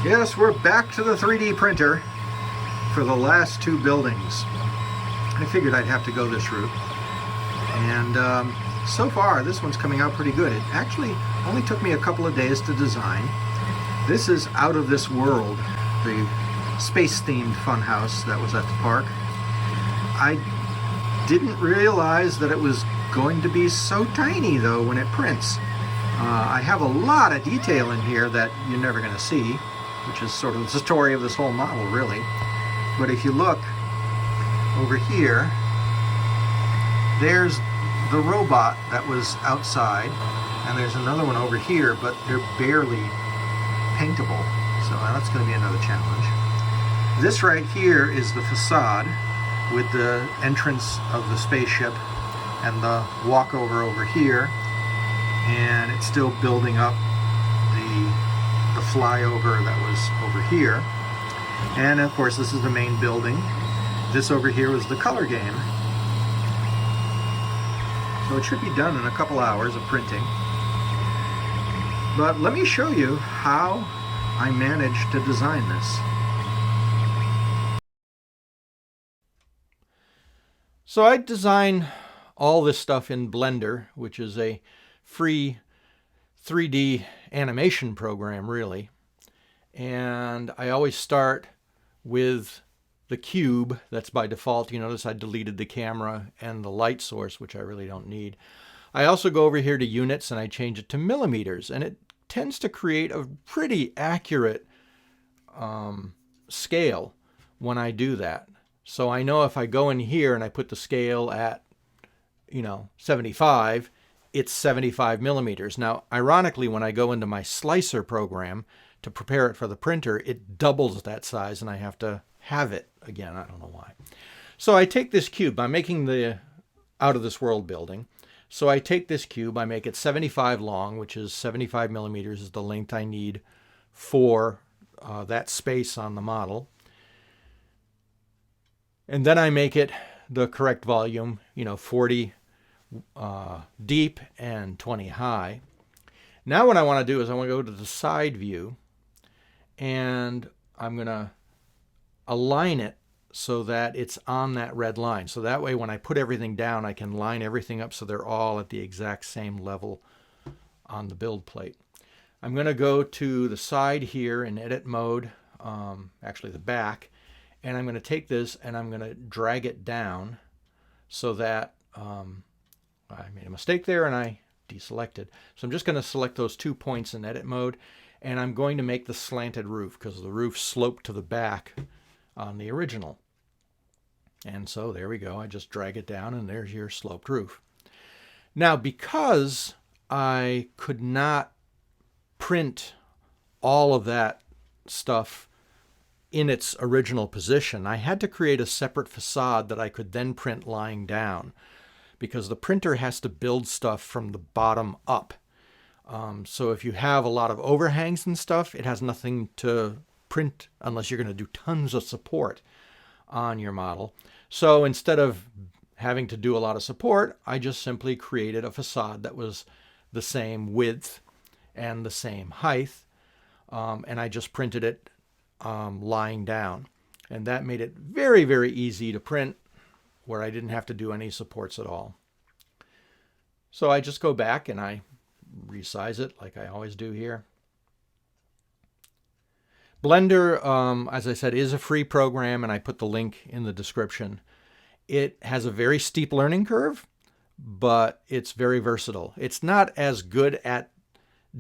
Yes, we're back to the 3D printer for the last two buildings. I figured I'd have to go this route. And so far, this one's coming out pretty good. It actually only took me a couple of days to design. This is Out of This World, the space-themed funhouse that was at the park. I didn't realize that it was going to be so tiny, though, when it prints. I have a lot of detail in here that you're never going to see, which is sort of the story of this whole model, really. But if you look over here, there's the robot that was outside, and there's another one over here, but they're barely paintable, so that's going to be another challenge. This right here is the facade with the entrance of the spaceship and the walkover over here, and it's still building up the flyover that was over here. And of course, this is the main building. This over here was the color game. So it should be done in a couple hours of printing. But let me show you how I managed to design this. So I design all this stuff in Blender, which is a free 3D animation program, really. And I always start with the cube. That's by default. You notice I deleted the camera and the light source, which I really don't need. I also go over here to units and I change it to millimeters, and it tends to create a pretty accurate scale when I do that. So I know if I go in here and I put the scale at, 75, it's 75 millimeters. Now, ironically, when I go into my slicer program to prepare it for the printer, it doubles that size and I have to have it again. I don't know why. So I take this cube. I'm making the Out of This World building. So I take this cube, I make it 75 long, which is 75 millimeters is the length I need for that space on the model. And then I make it the correct volume, 40 deep and 20 high. Now what I want to do is I want to go to the side view, and I'm going to align it so that it's on that red line. So that way when I put everything down, I can line everything up so they're all at the exact same level on the build plate. I'm going to go to the side here in edit mode, actually the back, and I'm going to take this and I'm going to drag it down so that I made a mistake there and I deselected. So I'm just going to select those 2 points in edit mode, and I'm going to make the slanted roof because the roof sloped to the back on the original. And so there we go. I just drag it down and there's your sloped roof. Now, because I could not print all of that stuff in its original position, I had to create a separate facade that I could then print lying down, because the printer has to build stuff from the bottom up. So if you have a lot of overhangs and stuff, it has nothing to print unless you're going to do tons of support on your model. So instead of having to do a lot of support, I just simply created a facade that was the same width and the same height, and I just printed it lying down. And that made it very, very easy to print, where I didn't have to do any supports at all. So I just go back and I resize it like I always do here. Blender, as I said, is a free program, and I put the link in the description. It has a very steep learning curve, but it's very versatile. It's not as good at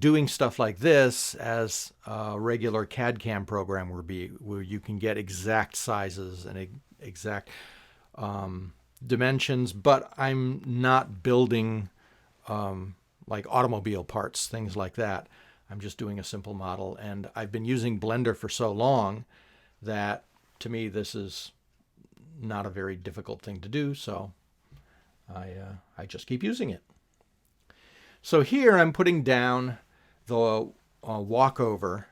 doing stuff like this as a regular CAD/CAM program would be, where you can get exact sizes and exact dimensions, but I'm not building like automobile parts, things like that. I'm just doing a simple model, and I've been using Blender for so long that to me this is not a very difficult thing to do, so I just keep using it. So here I'm putting down the walkover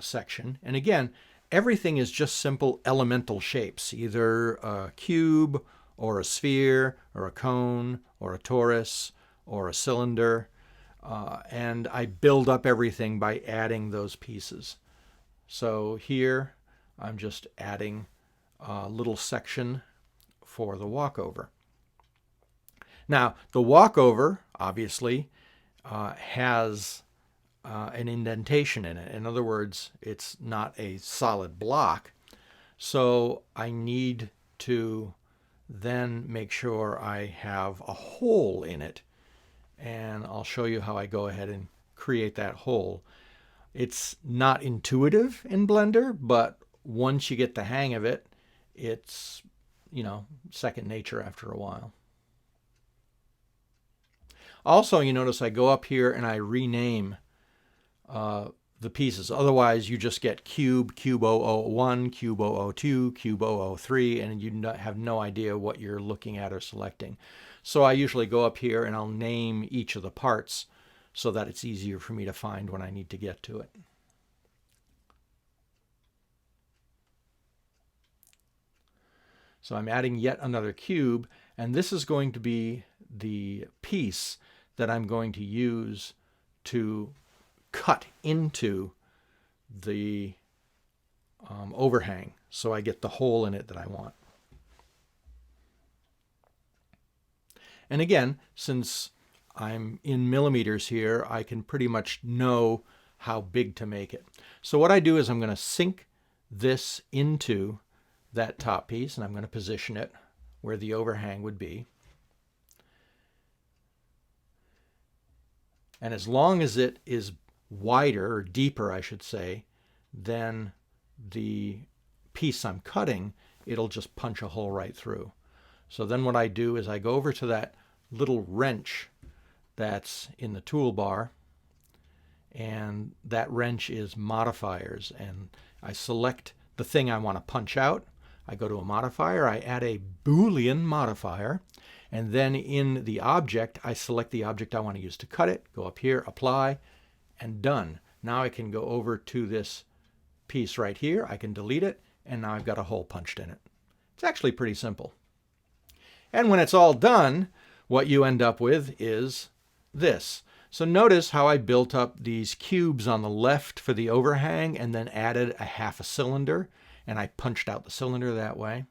section, and again, everything is just simple elemental shapes, either a cube or a sphere or a cone or a torus or a cylinder. And I build up everything by adding those pieces. So here I'm just adding a little section for the walkover. Now, the walkover obviously has an indentation in it. In other words, it's not a solid block. So I need to then make sure I have a hole in it. And I'll show you how I go ahead and create that hole. It's not intuitive in Blender, but once you get the hang of it, it's, you know, second nature after a while. Also, you notice I go up here and I rename the pieces. Otherwise, you just get cube, cube 001, cube 002, cube 003, and you have no idea what you're looking at or selecting. So I usually go up here and I'll name each of the parts so that it's easier for me to find when I need to get to it. So I'm adding yet another cube, and this is going to be the piece that I'm going to use to cut into the overhang, so I get the hole in it that I want. And again, since I'm in millimeters here, I can pretty much know how big to make it. So what I do is I'm going to sink this into that top piece, and I'm going to position it where the overhang would be. And as long as it is wider, or deeper I should say, than the piece I'm cutting, it'll just punch a hole right through. So then what I do is I go over to that little wrench that's in the toolbar, and that wrench is modifiers, and I select the thing I want to punch out. I go to a modifier, I add a Boolean modifier, and then in the object I select the object I want to use to cut it, go up here, apply, and done. Now I can go over to this piece right here, I can delete it, and now I've got a hole punched in it. It's actually pretty simple. And when it's all done, what you end up with is this. So notice how I built up these cubes on the left for the overhang and then added a half a cylinder, and I punched out the cylinder that way.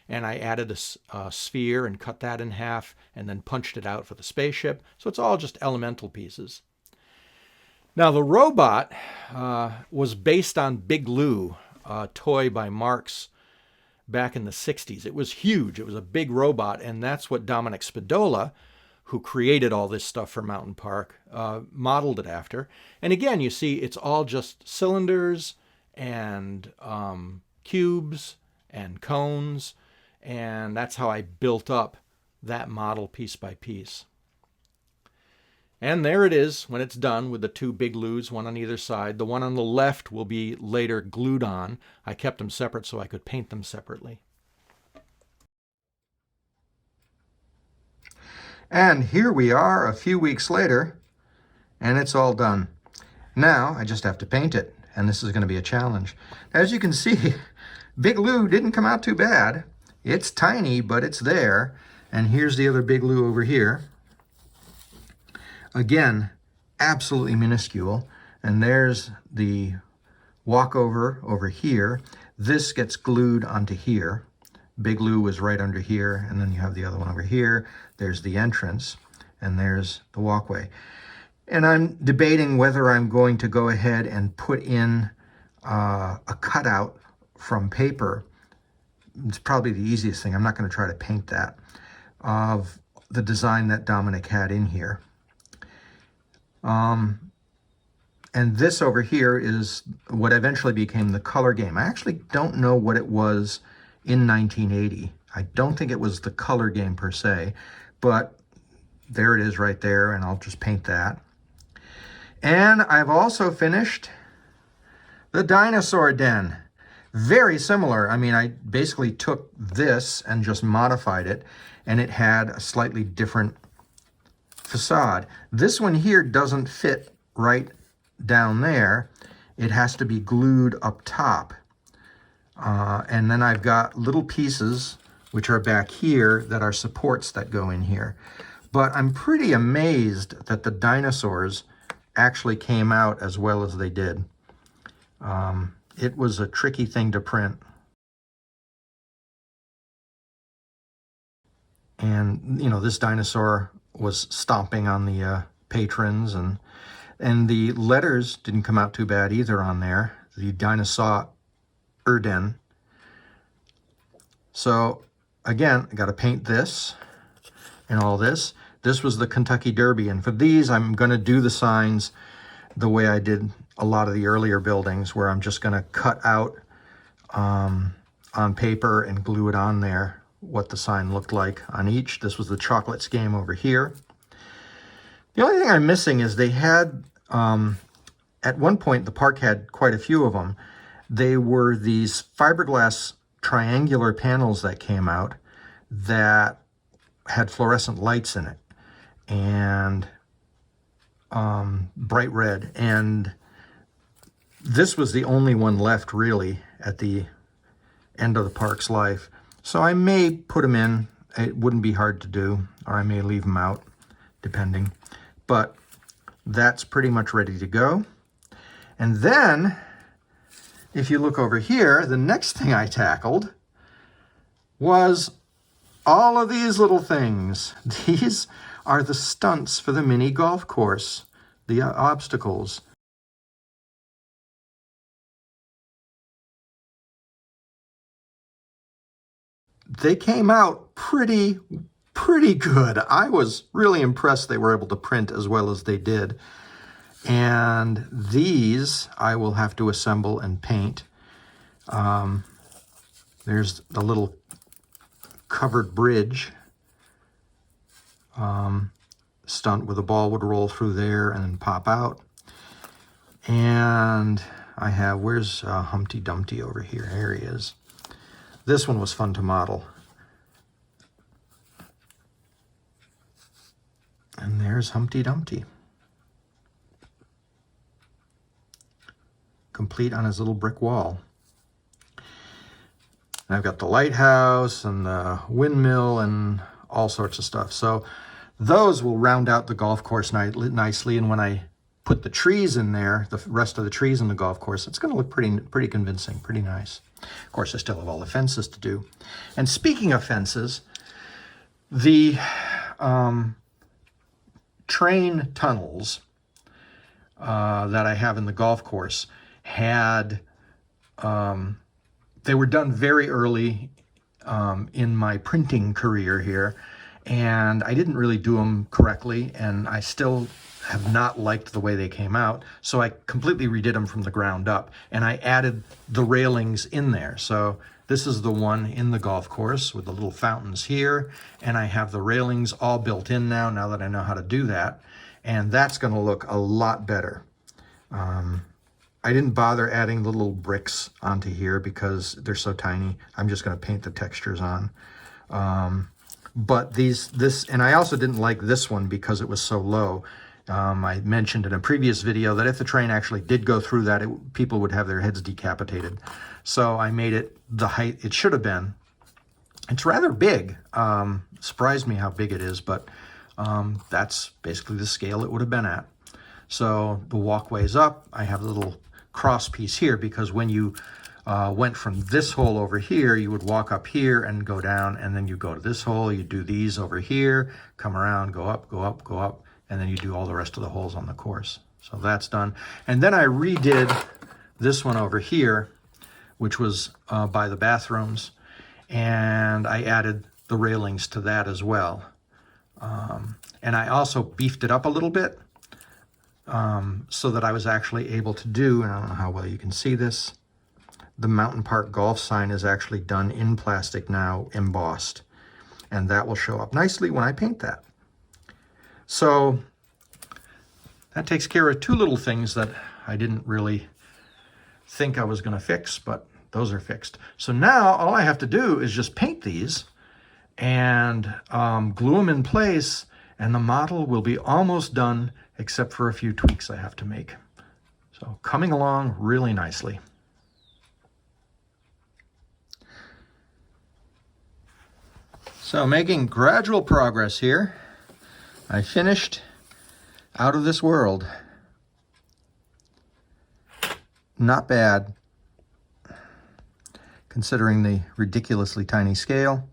And I added a sphere and cut that in half and then punched it out for the spaceship. So it's all just elemental pieces. Now the robot was based on Big Lou, a toy by Marx back in the 60s. It was huge. It was a big robot, and that's what Dominic Spadola, who created all this stuff for Mountain Park, modeled it after. And again, you see it's all just cylinders and cubes and cones, and that's how I built up that model piece by piece. And there it is when it's done with the two Big Lou's, one on either side. The one on the left will be later glued on. I kept them separate so I could paint them separately. And here we are a few weeks later, and it's all done. Now I just have to paint it, and this is going to be a challenge. As you can see, Big Lou didn't come out too bad. It's tiny, but it's there. And here's the other Big Lou over here. Again, absolutely minuscule. And there's the walkover over here. This gets glued onto here. Big Lou was right under here, and then you have the other one over here. There's the entrance, and there's the walkway. And I'm debating whether I'm going to go ahead and put in a cutout from paper. It's probably the easiest thing. I'm not going to try to paint that, of the design that Dominic had in here. And this over here is what eventually became the color game. I actually don't know what it was in 1980. I don't think it was the color game per se, but there it is right there, and I'll just paint that. And I've also finished the Dinosaur Den. Very similar. I mean, I basically took this and just modified it, and it had a slightly different facade. This one here doesn't fit right down there. It has to be glued up top. And then I've got little pieces which are back here that are supports that go in here. But I'm pretty amazed that the dinosaurs actually came out as well as they did. it was a tricky thing to print. And, you know, this dinosaur was stomping on the patrons, and the letters didn't come out too bad either on there. The Dinosaur Den. So, again, I got to paint this and all this. This was the Kentucky Derby, and for these, I'm going to do the signs the way I did a lot of the earlier buildings, where I'm just going to cut out on paper and glue it on there what the sign looked like on each. This was the Chocolates game over here. The only thing I'm missing is they had, at one point, the park had quite a few of them. They were these fiberglass triangular panels that came out that had fluorescent lights in it, and bright red. And this was the only one left, really, at the end of the park's life. So I may put them in. It wouldn't be hard to do, or I may leave them out, depending. But that's pretty much ready to go. And then, if you look over here, the next thing I tackled was all of these little things. These are the stunts for the mini golf course, the obstacles. They came out pretty good. I was really impressed they were able to print as well as they did. And these I will have to assemble and paint. There's the little covered bridge stunt where the ball would roll through there and then pop out. And I have, where's Humpty Dumpty over here? Here he is. This one was fun to model. And there's Humpty Dumpty, complete on his little brick wall. And I've got the lighthouse and the windmill and all sorts of stuff. So those will round out the golf course nicely. And when I put the trees in there, the rest of the trees in the golf course, it's going to look pretty convincing, pretty nice. Of course, I still have all the fences to do. And speaking of fences, the train tunnels that I have in the golf course had, they were done very early in my printing career here, and I didn't really do them correctly, and I still have not liked the way they came out, so I completely redid them from the ground up, and I added the railings in there. So this is the one in the golf course with the little fountains here, and I have the railings all built in now that I know how to do that, and that's going to look a lot better. I didn't bother adding the little bricks onto here because they're so tiny. I'm just going to paint the textures on. But and I also didn't like this one because it was so low. I mentioned in a previous video that if the train actually did go through that, people would have their heads decapitated. So I made it the height it should have been. It's rather big. Surprised me how big it is, but that's basically the scale it would have been at. So the walkways up, I have a little cross piece here because when you went from this hole over here, you would walk up here and go down, and then you go to this hole, you do these over here, come around, go up, go up, go up, and then you do all the rest of the holes on the course. So that's done. And then I redid this one over here, which was by the bathrooms, and I added the railings to that as well. And I also beefed it up a little bit so that I was actually able to do, and I don't know how well you can see this, the Mountain Park golf sign is actually done in plastic now, embossed, and that will show up nicely when I paint that. So that takes care of two little things that I didn't really think I was going to fix, but those are fixed. So now all I have to do is just paint these and glue them in place, and the model will be almost done, except for a few tweaks I have to make. So coming along really nicely. So making gradual progress here. I finished Out of This World. Not bad. considering the ridiculously tiny scale.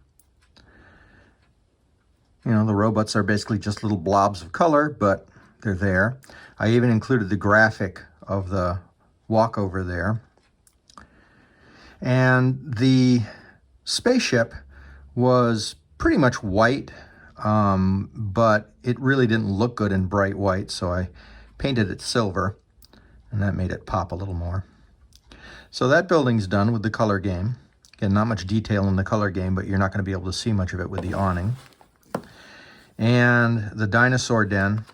You know, the robots are basically just little blobs of color, but they're there. I even included the graphic of the walkover there. And the spaceship was pretty much white, but it really didn't look good in bright white, so I painted it silver, and that made it pop a little more. So that building's done with the color game. Again, not much detail in the color game, but you're not going to be able to see much of it with the awning. And the Dinosaur Den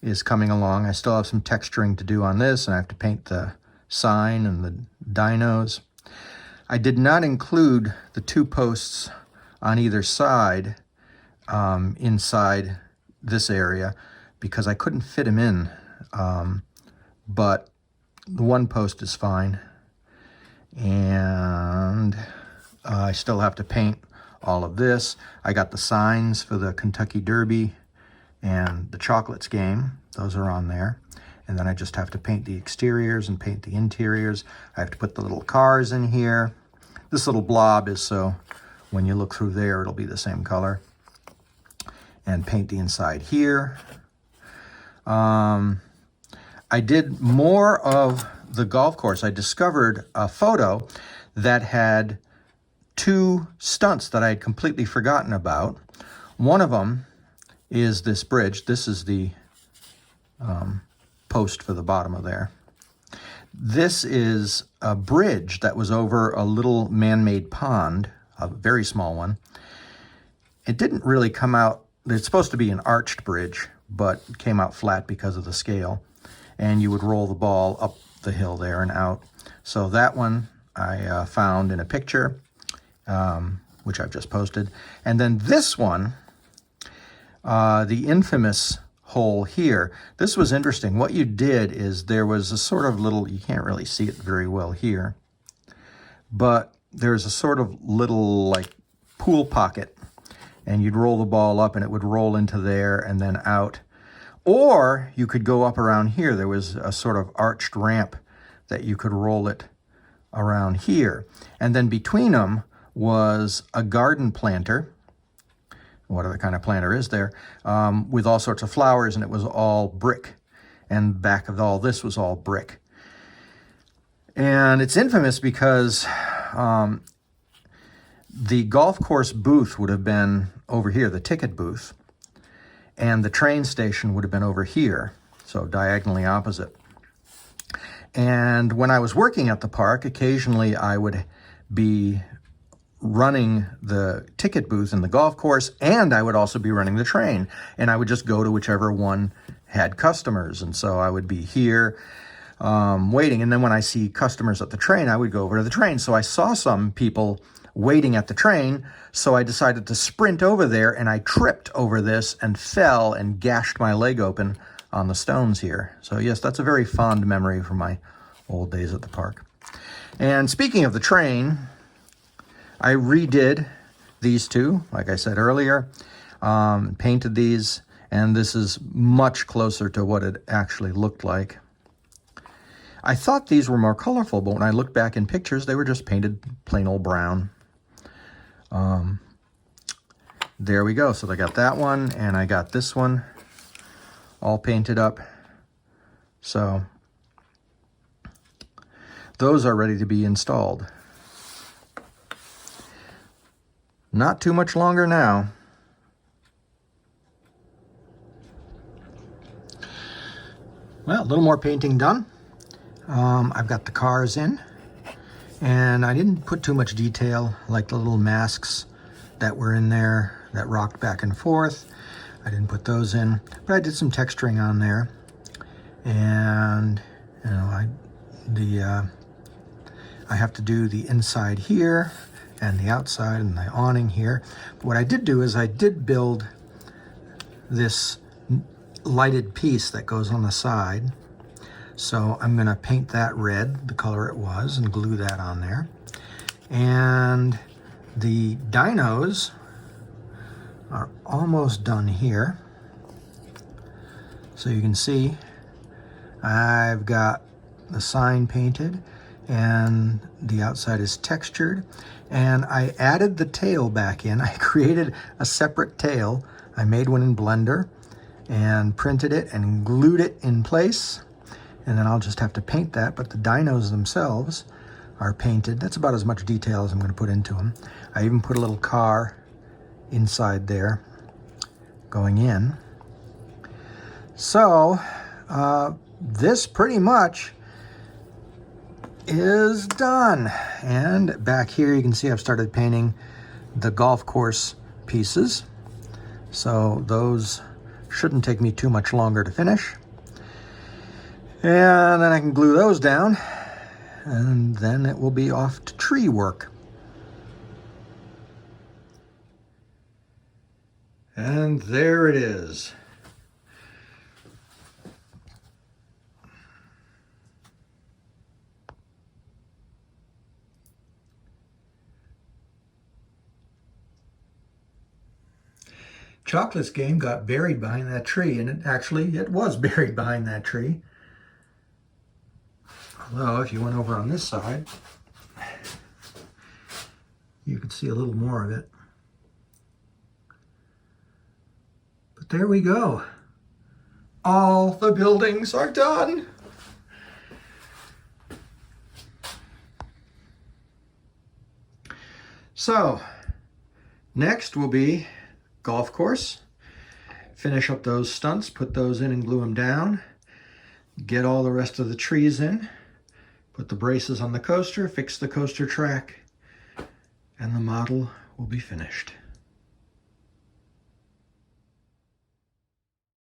is coming along. I still have some texturing to do on this, and I have to paint the sign and the dinos. I did not include the 2 posts on either side inside this area because I couldn't fit them in, but the 1 post is fine. And I still have to paint all of this. I got the signs for the Kentucky Derby and the Chocolates game. Those are on there. And then I just have to paint the exteriors and paint the interiors. I have to put the little cars in here. This little blob is so when you look through there, it'll be the same color. And paint the inside here. I did more of the golf course. I discovered a photo that had 2 stunts that I had completely forgotten about. One of them is this bridge. This is the post for the bottom of there. This is a bridge that was over a little man-made pond, a very small one. It didn't really come out, it's supposed to be an arched bridge, but it came out flat because of the scale. And you would roll the ball up the hill there and out. So that one I found in a picture, which I've just posted. And then this one, the infamous hole here. This was interesting. What you did is there was a sort of little, you can't really see it very well here, but there's a sort of little like pool pocket, and you'd roll the ball up and it would roll into there and then out. Or you could go up around here. There was a sort of arched ramp that you could roll it around here. And then between them was a garden planter, whatever kind of planter is there, with all sorts of flowers, and it was all brick. And back of all this was all brick. And it's infamous because the golf course booth would have been over here, the ticket booth, and the train station would have been over here, so diagonally opposite. And when I was working at the park, occasionally I would be running the ticket booth in the golf course, and I would also be running the train. And I would just go to whichever one had customers. And so I would be here waiting. And then when I see customers at the train, I would go over to the train. So I saw some people waiting at the train, so I decided to sprint over there, and I tripped over this and fell and gashed my leg open on the stones here. So yes, that's a very fond memory from my old days at the park. And speaking of the train, I redid these 2, like I said earlier, painted these, and this is much closer to what it actually looked like. I thought these were more colorful, but when I looked back in pictures, they were just painted plain old brown. There we go. So I got that one, and I got this one all painted up. So those are ready to be installed. Not too much longer now. Well, a little more painting done. I've got the cars in, and I didn't put too much detail, like the little masks that were in there that rocked back and forth. I didn't put those in, but I did some texturing on there. And you know, I have to do the inside here and the outside and the awning here. But what I did do is I did build this lighted piece that goes on the side. So I'm going to paint that red, the color it was, and glue that on there. And the dinos are almost done here. So you can see I've got the sign painted, and the outside is textured. And I added the tail back in. I created a separate tail. I made one in Blender and printed it and glued it in place. And then I'll just have to paint that, but the dinos themselves are painted. That's about as much detail as I'm going to put into them. I even put a little car inside there going in. So this pretty much is done. And back here you can see I've started painting the golf course pieces. So those shouldn't take me too much longer to finish. And then I can glue those down, and then it will be off to tree work. And there it is. Chocolate's game got buried behind that tree, and it was buried behind that tree. Although, if you went over on this side, you could see a little more of it. But there we go. All the buildings are done. So, next will be golf course. Finish up those stunts, put those in and glue them down. Get all the rest of the trees in. Put the braces on the coaster, fix the coaster track, and the model will be finished.